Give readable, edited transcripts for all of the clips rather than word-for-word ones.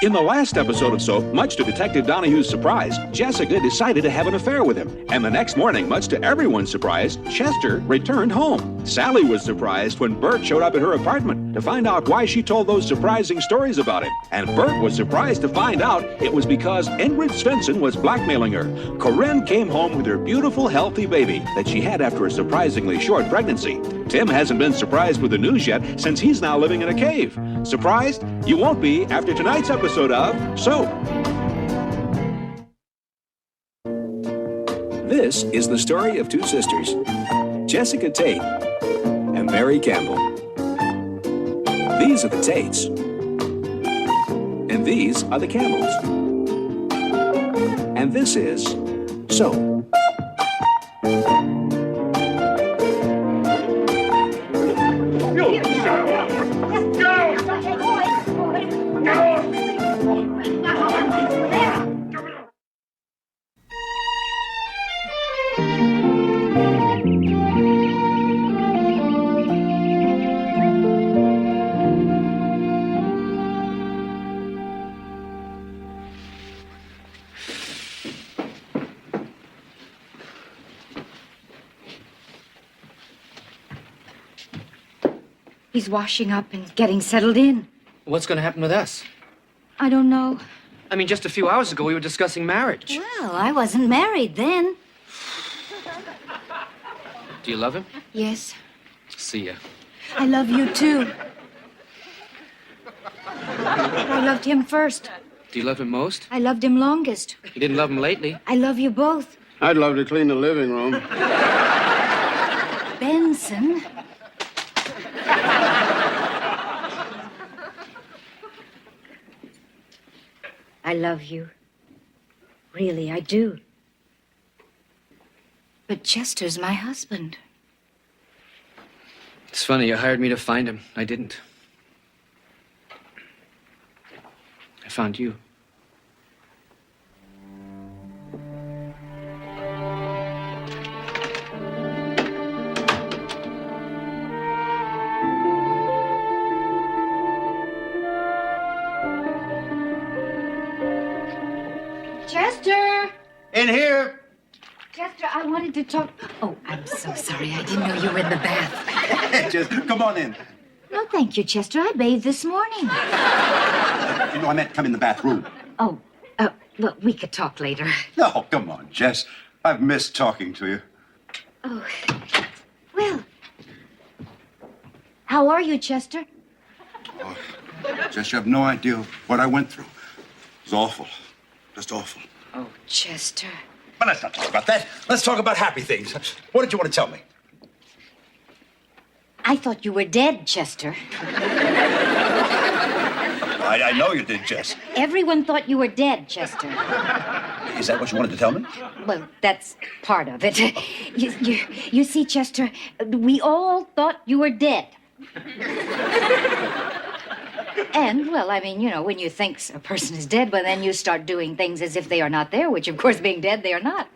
In the last episode of Soap, much to Detective Donahue's surprise, Jessica decided to have an affair with him. And the next morning, much to everyone's surprise, Chester returned home. Sally was surprised when Bert showed up at her apartment to find out why she told those surprising stories about him. And Bert was surprised to find out it was because Ingrid Svensson was blackmailing her. Corinne came home with her beautiful, healthy baby that she had after a surprisingly short pregnancy. Tim hasn't been surprised with the news yet since he's now living in a cave. Surprised? You won't be after tonight's episode of Soap. This is the story of two sisters, Jessica Tate and Mary Campbell. These are the Tates, and these are the Campbells. And this is Soap. He's washing up and getting settled in. What's going to happen with us? I don't know. I mean, just a few hours ago, we were discussing marriage. Well, I wasn't married then. Do you love him? Yes. See ya. I love you, too. I loved him first. Do you love him most? I loved him longest. You didn't love him lately. I love you both. I'd love to clean the living room. Benson. I love you. Really, I do. But Chester's my husband. It's funny, you hired me to find him. I didn't. I found you. Chester! In here. Chester, I wanted to talk. Oh, I'm so sorry. I didn't know you were in the bath. Just come on in. No, thank you, Chester. I bathed this morning. You know, I meant come in the bathroom. Oh, well, we could talk later. No, come on, Jess. I've missed talking to you. Oh, well. How are you, Chester? Oh, Jess, you have no idea what I went through. It was awful. Just awful. Oh, Chester. But let's not talk about that. Let's talk about happy things. What did you want to tell me? I thought you were dead, Chester. I know you did, Jess. Everyone thought you were dead, Chester. Is that what you wanted to tell me? Well, that's part of it. You see, Chester, we all thought you were dead. And, well, I mean, you know, when you think a person is dead, well, then you start doing things as if they are not there, which, of course, being dead, they are not.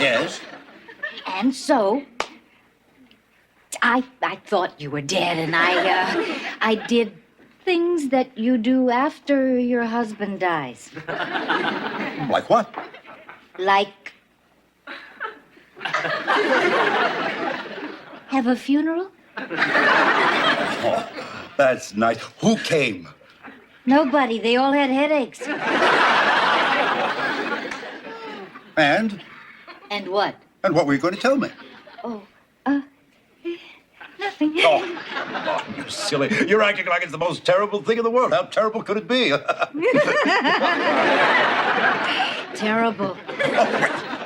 Yes. And so, I thought you were dead, and I did things that you do after your husband dies. Like what? Like... have a funeral? Oh, that's nice. Who came? Nobody. They all had headaches. And? And what? And what were you going to tell me? Oh, nothing. Oh, you silly. You're acting like it's the most terrible thing in the world. How terrible could it be? Terrible.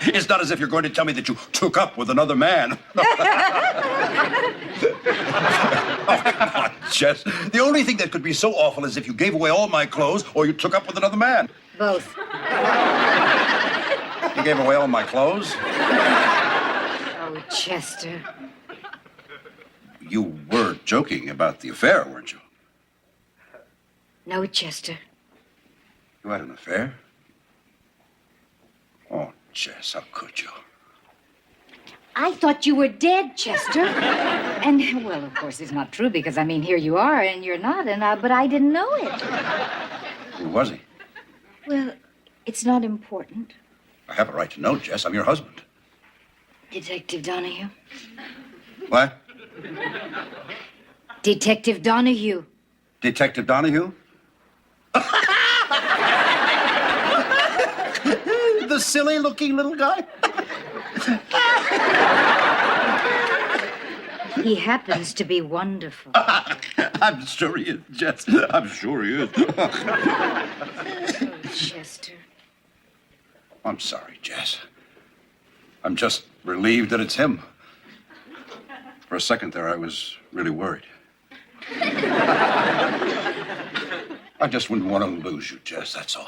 It's not as if you're going to tell me that you took up with another man. Oh, come on, Jess. The only thing that could be so awful is if you gave away all my clothes or you took up with another man. Both. You gave away all my clothes? Oh, Chester. You were joking about the affair, weren't you? No, Chester. You had an affair? Oh, Jess, how could you? I thought you were dead, Chester. And, well, of course, it's not true because, I mean, here you are and you're not, but I didn't know it. Who was he? Well, it's not important. I have a right to know, Jess. I'm your husband. Detective Donahue. What? Detective Donahue. Detective Donahue? The silly-looking little guy? He happens to be wonderful. I'm sure he is, Jess. I'm sure he is. Chester. I'm sorry, Jess. I'm just relieved that it's him. For a second there, I was really worried. I just wouldn't want to lose you, Jess, that's all.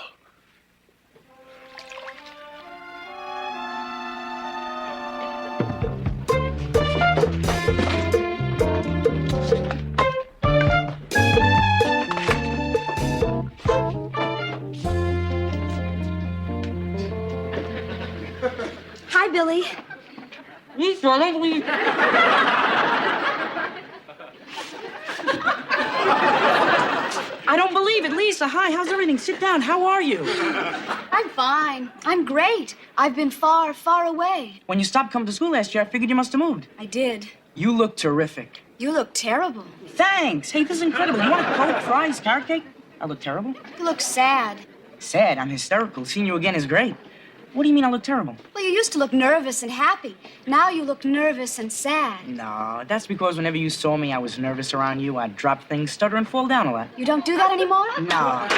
Hi, Billy. I don't believe it. Lisa, hi, how's everything? Sit down. How are you? I'm fine. I'm great. I've been far, far away. When you stopped coming to school last year, I figured you must have moved. I did. You look terrific. You look terrible. Thanks. Hey, this is incredible. You want a Coke, fries, carrot cake? I look terrible? You look sad. Sad. I'm hysterical. Seeing you again is great. What do you mean I look terrible? Well, you used to look nervous and happy. Now you look nervous and sad. No, that's because whenever you saw me, I was nervous around you. I'd drop things, stutter, and fall down a lot. You don't do that anymore? No.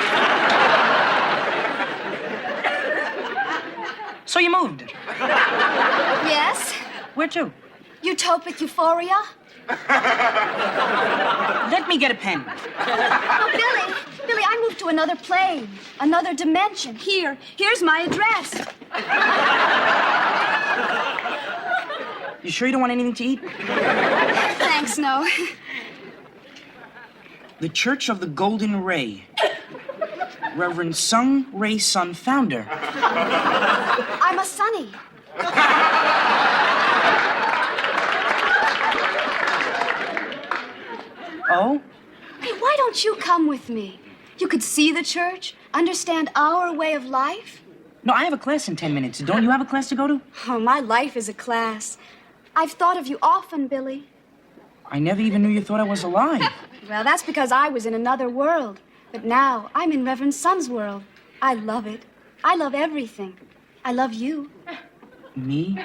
So you moved. Yes. Where to? Utopic euphoria? Let me get a pen. Oh, Billy, I moved to another plane, another dimension. Here's my address. You sure you don't want anything to eat? Thanks, no. The Church of the Golden Ray. Reverend Sung Ray Sun, founder. I'm a Sonny. Oh? Hey, why don't you come with me? You could see the church, understand our way of life. No, I have a class in 10 minutes. Don't you have a class to go to? Oh, my life is a class. I've thought of you often, Billy. I never even knew you thought I was alive. Well, that's because I was in another world. But now I'm in Reverend Sun's world. I love it. I love everything. I love you. Me?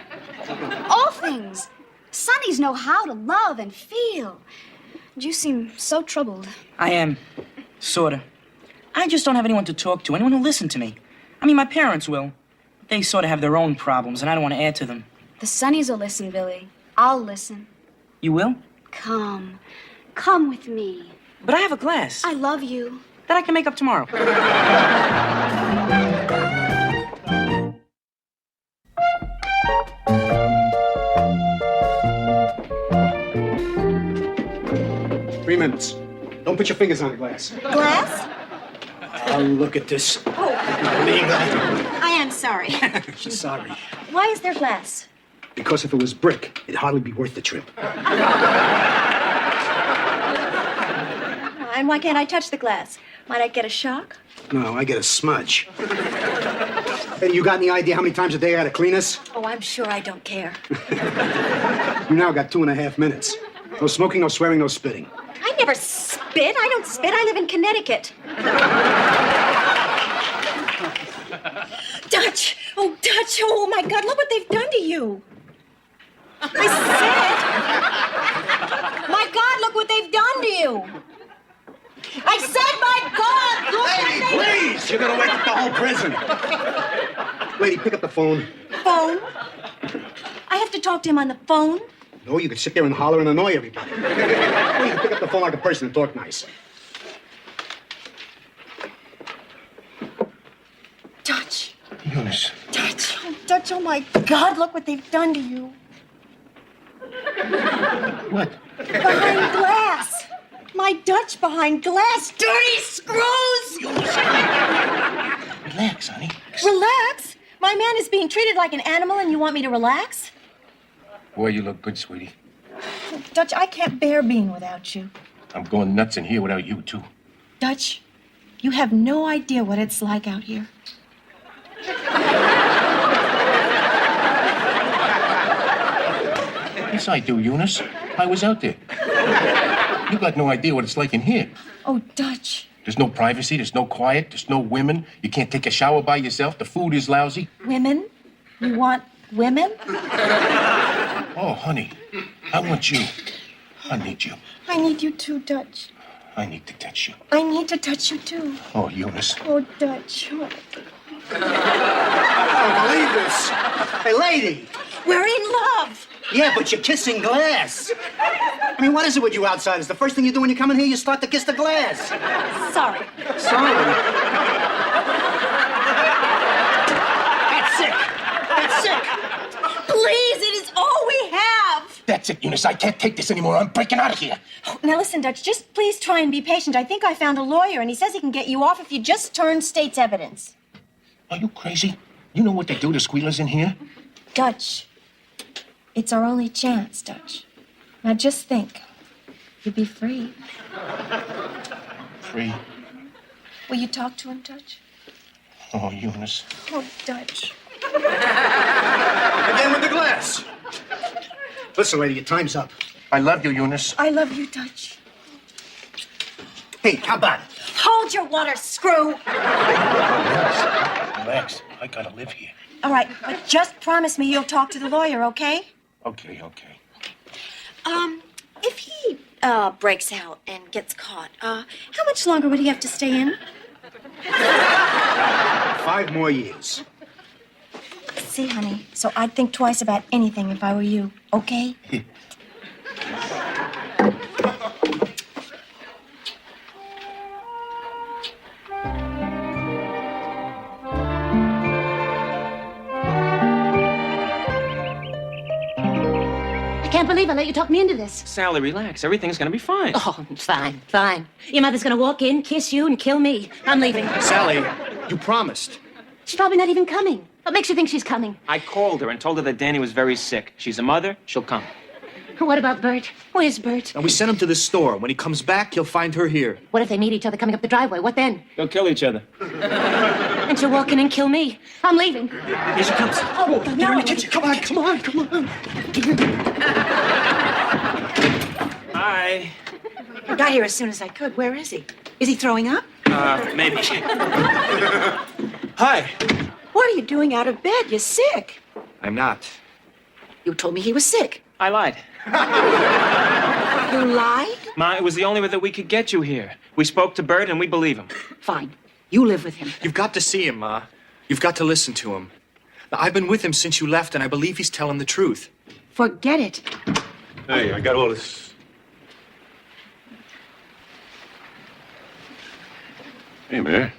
All things. Sonnies know how to love and feel. And you seem so troubled. I am. Sorta. I just don't have anyone to talk to, anyone who'll listen to me. I mean, my parents will. They sort of have their own problems, and I don't want to add to them. The Sonnies will listen, Billy. I'll listen. You will? Come. Come with me. But I have a class. I love you. That I can make up tomorrow. Three minutes. Don't put your fingers on the glass. Glass? Oh, look at this. Oh, I am sorry. She's sorry. Why is there glass? Because if it was brick, it'd hardly be worth the trip. And why can't I touch the glass? Might I get a shock? No, I get a smudge. Hey, you got any idea how many times a day I gotta clean this? Oh, I'm sure I don't care. You now got 2.5 minutes. No smoking, no swearing, no spitting. I never spit. I don't spit. I live in Connecticut. Dutch! Oh, Dutch! Oh, my God, look what they've done to you. I said... My God, look what they've done to you. I said, my God, look what they've... Please! You're gonna wake up the whole prison. Lady, pick up the phone. Phone? I have to talk to him on the phone? No, you could sit there and holler and annoy everybody. Or you can pick up the phone like a person and talk nice. Dutch. Eunice. Dutch. Oh, Dutch, oh, my God, look what they've done to you. What? Behind glass. My Dutch behind glass. Dirty screws! Relax, honey. Relax? My man is being treated like an animal and you want me to relax? Boy, you look good, sweetie. Dutch, I can't bear being without you. I'm going nuts in here without you, too. Dutch, you have no idea what it's like out here. Yes, I do, Eunice. I was out there. You got no idea what it's like in here. Oh, Dutch. There's no privacy, there's no quiet, there's no women. You can't take a shower by yourself. The food is lousy. Women? You want women? Oh, honey, I want you. I need you. I need you too, Dutch. I need to touch you. I need to touch you too. Oh, Eunice. Oh, Dutch. Oh. I don't believe this. Hey, lady. We're in love. Yeah, but you're kissing glass. I mean, what is it with you outsiders? The first thing you do when you come in here, you start to kiss the glass. Sorry. Sorry. That's sick. That's sick. Please, it is all we have. That's it, Eunice. I can't take this anymore. I'm breaking out of here. Now listen, Dutch, just please try and be patient. I think I found a lawyer, and he says he can get you off if you just turn state's evidence. Are you crazy? You know what they do to squealers in here? Dutch, it's our only chance, Dutch. Now just think. You'd be free. Free. Will you talk to him, Dutch? Oh, Eunice. Oh, Dutch. Again with the glass. Listen, lady, your time's up. I love you, Eunice. I love you, Dutch. Hey, how about it? Hold your water, screw. Relax. I gotta live here. All right, but just promise me you'll talk to the lawyer, okay? Okay. If he breaks out and gets caught, how much longer would he have to stay in? 5 more years. See, honey, so I'd think twice about anything if I were you, okay? I can't believe I let you talk me into this. Sally, relax. Everything's gonna be fine. Oh, fine, fine. Your mother's gonna walk in, kiss you, and kill me. I'm leaving. Sally, you promised. She's probably not even coming. What makes you think she's coming? I called her and told her that Danny was very sick. She's a mother. She'll come. What about Bert? Where's Bert? And we sent him to the store. When he comes back, he'll find her here. What if they meet each other coming up the driveway? What then? They'll kill each other. And she'll walk in and kill me. I'm leaving. Here she comes. Oh, Get her in the kitchen. Come on. Hi. I got here as soon as I could. Where is he? Is he throwing up? Maybe. Hi. What are you doing out of bed? You're sick. I'm not. You told me he was sick. I lied. You lied? Ma, it was the only way that we could get you here. We spoke to Bert and we believe him. Fine. You live with him. You've got to see him, Ma. You've got to listen to him. Now, I've been with him since you left, and I believe he's telling the truth. Forget it. Hey, I got all this. Hey, Mary.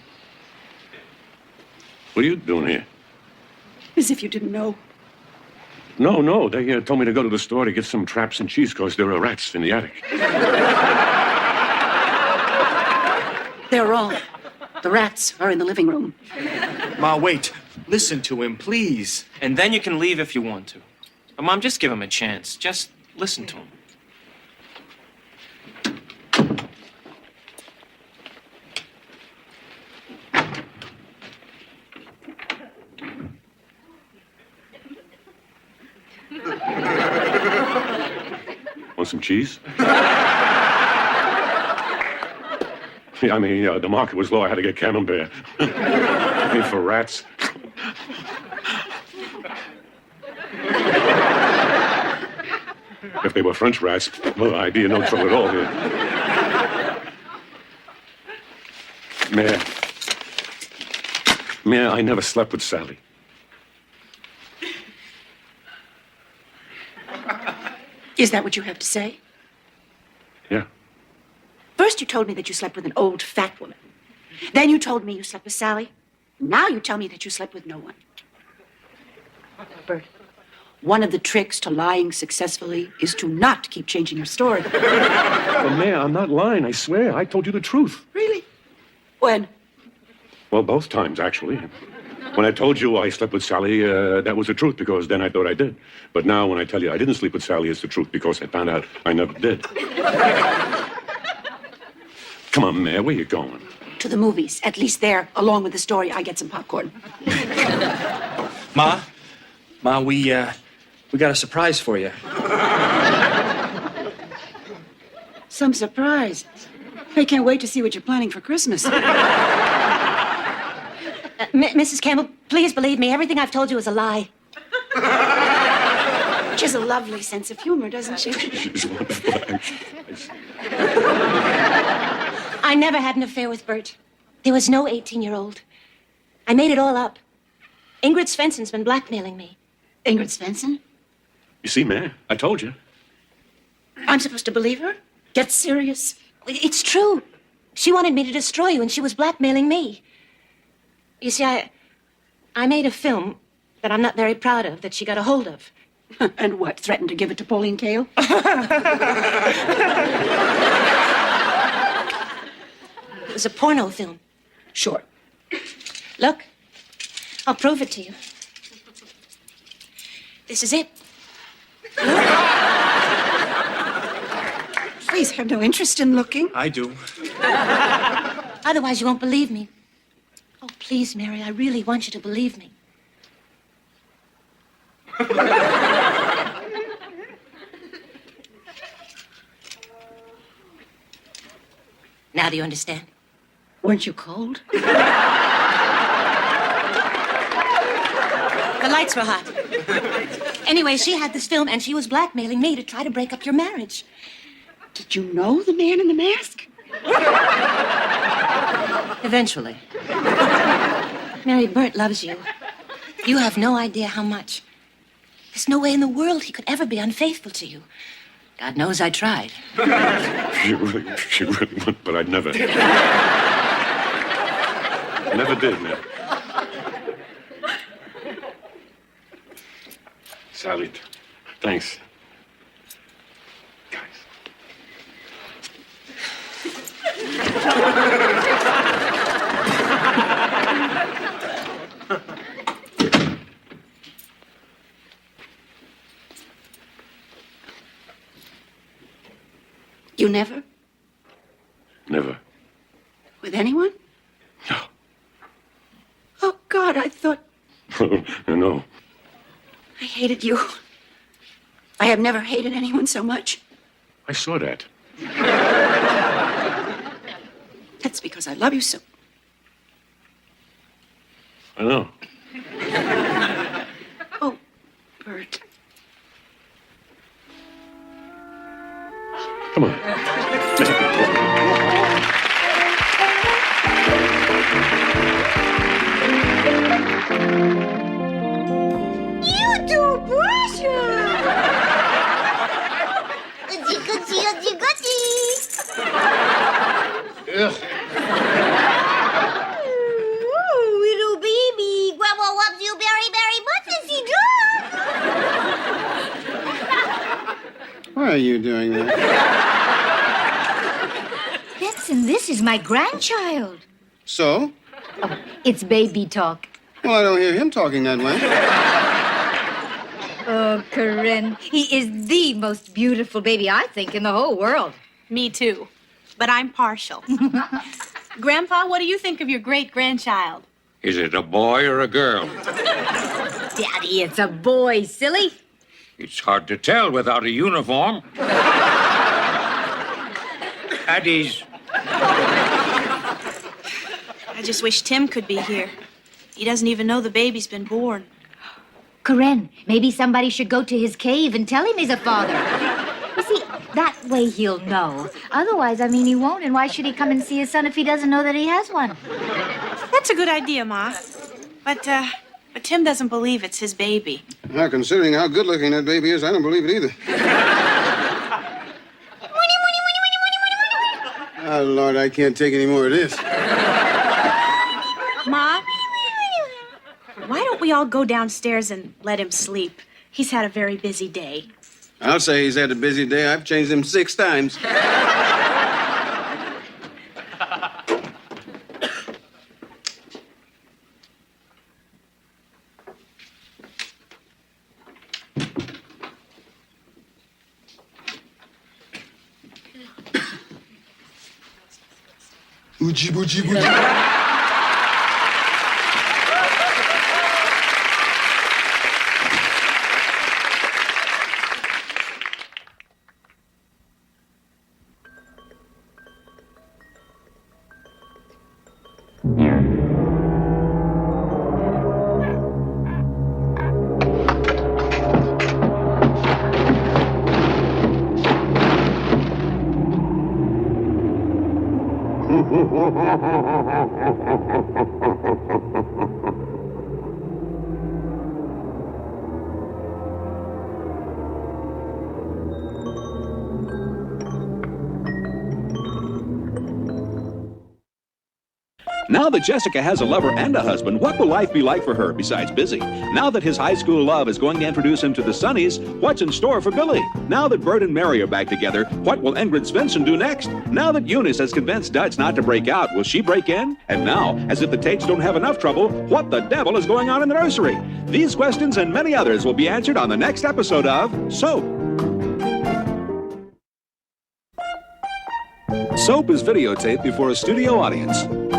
What are you doing here? As if you didn't know. No. They told me to go to the store to get some traps and cheese because there are rats in the attic. They're wrong. The rats are in the living room. Ma, wait. Listen to him, please. And then you can leave if you want to. But, Mom, just give him a chance. Just listen to him. Want some cheese? Yeah, the market was low. I had to get Camembert. For rats. If they were French rats, well, I'd be in no trouble at all here. Mayor, I never slept with Sally. Is that what you have to say? Yeah. First, you told me that you slept with an old fat woman. Then you told me you slept with Sally. Now you tell me that you slept with no one. Bert, one of the tricks to lying successfully is to not keep changing your story. Well, Mayor, I'm not lying. I swear. I told you the truth. Really? When? Well, both times, actually. When I told you I slept with Sally, that was the truth because then I thought I did. But now when I tell you I didn't sleep with Sally, it's the truth because I found out I never did. Come on, Mare, where you going? To the movies. At least there, along with the story, I get some popcorn. Ma, we got a surprise for you. Some surprise. I can't wait to see what you're planning for Christmas. Mrs. Campbell, please believe me. Everything I've told you is a lie. She has a lovely sense of humor, doesn't she? She's wonderful. I never had an affair with Bert. There was no 18-year-old. I made it all up. Ingrid Svensson's been blackmailing me. Ingrid Svensson? You see, Mare, I told you. I'm supposed to believe her? Get serious. It's true. She wanted me to destroy you, and she was blackmailing me. You see, I made a film that I'm not very proud of that she got a hold of. And what, threatened to give it to Pauline Kael? It was a porno film. Sure. Look, I'll prove it to you. This is it. Please have no interest in looking. I do. Otherwise, you won't believe me. Oh, please, Mary, I really want you to believe me. Now do you understand? Weren't you cold? The lights were hot. Anyway, she had this film, and she was blackmailing me to try to break up your marriage. Did you know the man in the mask? Eventually. Mary, Bert loves you. You have no idea how much. There's no way in the world he could ever be unfaithful to you. God knows I tried. She really would, but I never. Never did, Mare. Sally, thanks. You never? Never. With anyone? No. Oh, God, I thought No. I hated you. I have never hated anyone so much. I saw that. That's because I love you so. I know. Oh, Bert. Come on. You do Russia! Little baby, Grandma loves you very, very much, is he good? Why are you doing that? Listen, this is my grandchild. So? Oh, it's baby talk. Well, I don't hear him talking that way. Oh, Corinne, he is the most beautiful baby, I think, in the whole world. Me too. But I'm partial. Grandpa, what do you think of your great-grandchild? Is it a boy or a girl? Daddy, it's a boy, silly. It's hard to tell without a uniform. At ease. I just wish Tim could be here. He doesn't even know the baby's been born. Corinne, maybe somebody should go to his cave and tell him he's a father. You see, that way he'll know. Otherwise, he won't, and why should he come and see his son if he doesn't know that he has one? That's a good idea, Ma. But Tim doesn't believe it's his baby. Now, considering how good-looking that baby is, I don't believe it either. Oh, Lord, I can't take any more of this. Ma, why don't we all go downstairs and let him sleep? He's had a very busy day. I'll say he's had a busy day. I've changed him 6 times. Oochie boochie boochie. Now that Jessica has a lover and a husband, what will life be like for her besides busy? Now that his high school love is going to introduce him to the Sunnies, what's in store for Billy? Now that Bert and Mary are back together, what will Ingrid Svensson do next? Now that Eunice has convinced Dutch not to break out, will she break in? And now, as if the Tates don't have enough trouble, what the devil is going on in the nursery? These questions and many others will be answered on the next episode of Soap. Soap is videotaped before a studio audience.